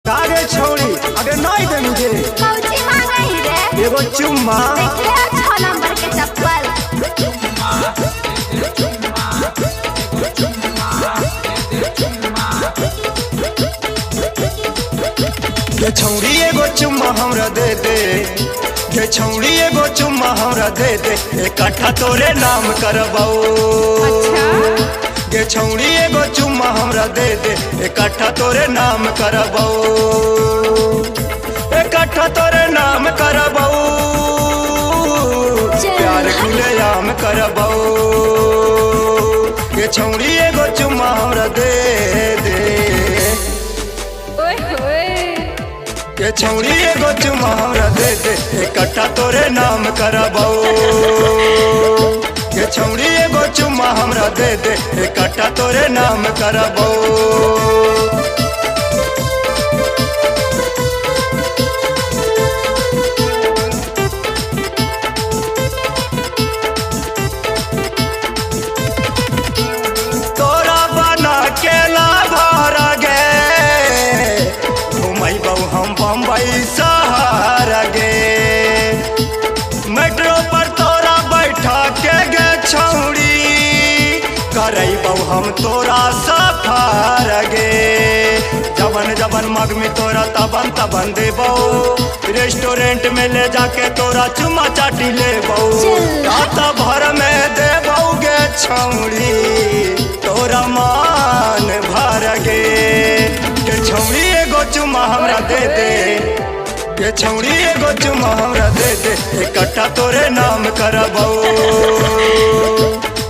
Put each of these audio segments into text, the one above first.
कागे छोड़ी अरे नहीं दे मुझे कौची मांगई रे एगो चुम्मा देख ले 6 नंबर के चप्पल ये छौड़ी एगो चुम्मा हमरा दे दे ये छौड़ी एगो चुम्मा हमरा दे दे इकट्ठा तोरे नाम करबाऊ अच्छा ये छौड़ी एगो चुम्मा हमरा दे दे इकट्ठा तोरे नाम करबाऊ इकट्ठा तोरे नाम करबाऊ प्यार खुलेआम करबाऊ ये छौड़ी एगो चुम्मा हमरा दे दे ओए होए ये छौड़ी एगो चुम्मा हमरा दे दे इकट्ठा तोरे नाम करबाऊ ये छौड़ी एगो चुम्मा हमरा दे दे इकट्ठा तोरे नाम करबाऊ तोरा बना के लाभार गे घुमैबौ हम बम्बई शहर गे मेट्रो पर तोरा बैठा के गे छौड़ी करैबौ हम तोरा सफर गे जबन जबन मग में तोरा तबन तबन देबौ रेस्टोरेंट में ले जाके तोरा चुम्मा चाटी लेबौ रात भर में देबौ गे छौड़ी तोरा मान भर गे के छौड़ी एगो चुम्मा हमरा दे दे ये छौड़ी एगो चुम्मा हमरा दे दे इकट्ठा तोरे नाम करबाऊ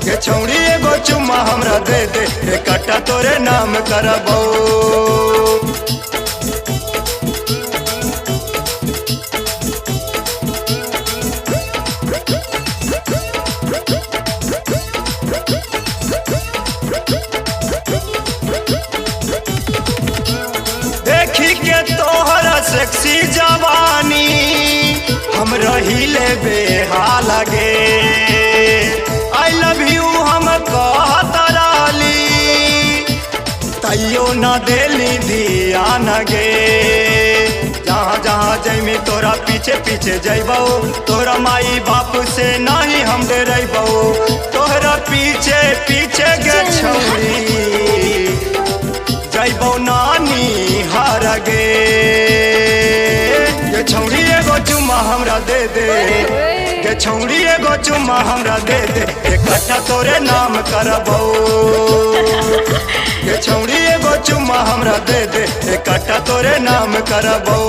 ये छौड़ी एगो चुम्मा हमरा दे दे इकट्ठा तोरे नाम करबाऊ देखी के तोहरा सेक्सी जवानी हम रहिले बेहाल गे आई लव यू हम कहत रहली तैयो न देली ध्यान गे जहाँ जहाँ जैमे तोरा पीछे पीछे जैबौ तोरा माई बाप से नहीं हम डरैबौ तोहरा पीछे पीछे गे छौड़ी जैबौ नानी हार गे ये छौड़ी एगो चुम्मा हमरा दे दे ये छौड़ी एगो चुम्मा हमरा दे दे इकट्ठा तोरे नाम करबाऊ ये छौड़ी एगो चुम्मा हमरा दे दे इकट्ठा तोरे नाम करबाऊ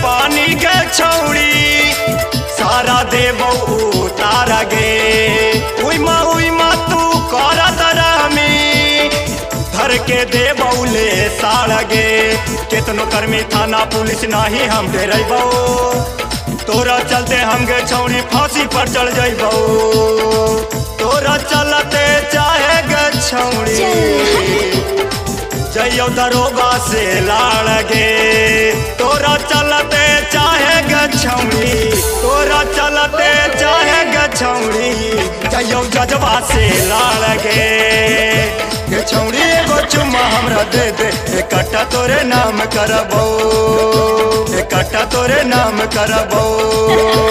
पानी के छौड़ी सारा देबौ उतार गे उइमा तू करत रहमी धर के देबौ ले साड़ गे केतनो कर्मी थाना पुलिस नाही हम डरैबौ तोरा चलते हम गे छौड़ी फांसी पर चढ़ जैबौ तोरा चलते चाहे गे छौड़ी जइयो दरोगा से लाड़ गे तोरा चलते चाहे गे छौड़ी तोरा चलते चाहे गे छौड़ी जइयो जजवा से लाड़ गे छौड़ी एगो चुम्मा हमरा दे दे इकट्ठा तोरे नाम करबाऊ इकट्ठा तोरे नाम करबाऊ